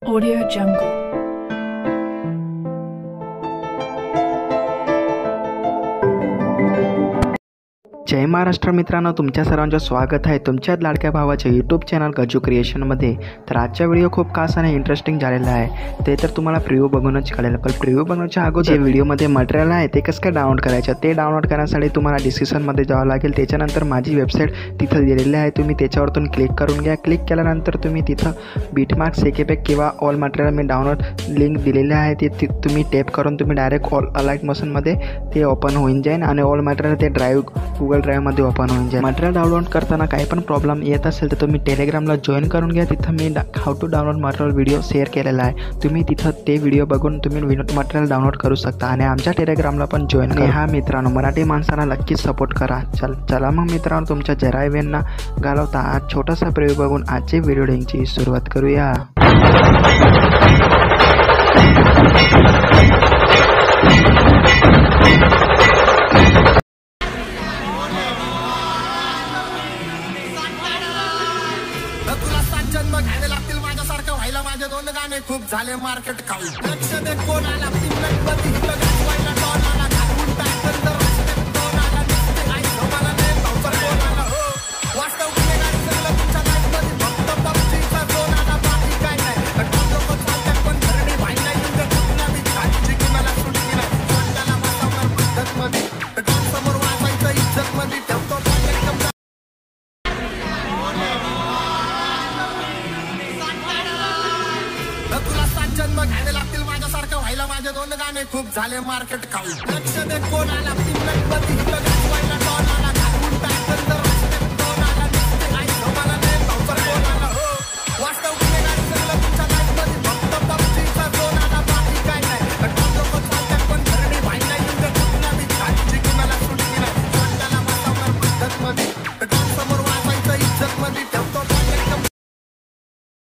Audio Jungle. जय महाराष्ट्र मित्रांनो, तुमच्या सर्वांचं स्वागत आहे तुमच्या लाडक्या भावाच्या यूट्यूब चॅनल गजू क्रिएशनमध्ये. तर आजचा व्हिडिओ खूप खास आणि इंटरेस्टिंग झालेला आहे. ते तर तुम्हाला प्रिव्ह्यू बघूनच कळेल. पण प्रिव्ह्यू बघण्याच्या अगोदर व्हिडिओमध्ये मटेरियल आहे ते कसं काय डाउनलोड करायचं, ते डाउनलोड करण्यासाठी तुम्हाला डिस्क्रिप्शनमध्ये जावं लागेल. त्याच्यानंतर माझी वेबसाईट तिथं दिलेली आहे, तुम्ही त्याच्यावरतून क्लिक करून घ्या. क्लिक केल्यानंतर तुम्ही तिथं बीटमार्क सेकेपॅक किंवा ऑल मटेरियल मी डाउनलोड लिंक दिलेली आहे, ते तुम्ही टॅप करून तुम्ही डायरेक्ट ऑल अलाइट मोशनमध्ये ते ओपन होऊन जाईल आणि ऑल मटेरियल ते गुगल ड्राईव्हमध्ये ओपन होऊन जाईल. मटेरियल डाउनलोड करताना काही पण प्रॉब्लेम येत असेल तर तुम्ही टेलिग्रामला जॉईन करून घ्या. तिथं मी how to download material video share केलेला आहे. तुम्ही तिथं ते व्हिडिओ बघून तुम्ही मटेरियल डाउनलोड करू शकता आणि आमच्या टेलिग्रामला पण जॉईन करा. हा मित्रांनो, मराठी माणसांना नक्कीच सपोर्ट करा. चला मग मित्रांनो, तुमच्या जरा वेळेंना घालवता आज छोटासा प्रिव्ह्यू बघून आजची व्हिडिओ लिंकची सुरुवात करूया. जन्म घ्यावे लागतील माझ्यासारखं व्हायला. माझे दोन गाणे खूप झाले मार्केट खाऊ. लक्ष दे कोण आला गणपती इथं गाजवायला डॉन आला. घालून टाकल तर रस्त्यात कोण आला. नुसते आई झोपाला नाही भाऊकर कोण आला. हो वास्तव गुन्हेगारी सगळं तुमच्या लाईफमध्ये. फक्त पबजीचा कोण आला, बाकी काय नाही. लोक चालतात पण धरणी भाई नाही. तुमच्या चुकला मी खाली कुणाला सुटली नाही. स्वतःला वाचवणार पद्धतमध्ये डॉन समोर वाचायचं इज्जतमध्ये ठेवतो. जन्म घ्यावे लागतील माझ्यासारखं व्हायला. माझे दोन गाणे खूप झाले मार्केट खाऊ. लक्ष दे कोण आला गणपती इथं गाजवायला डॉन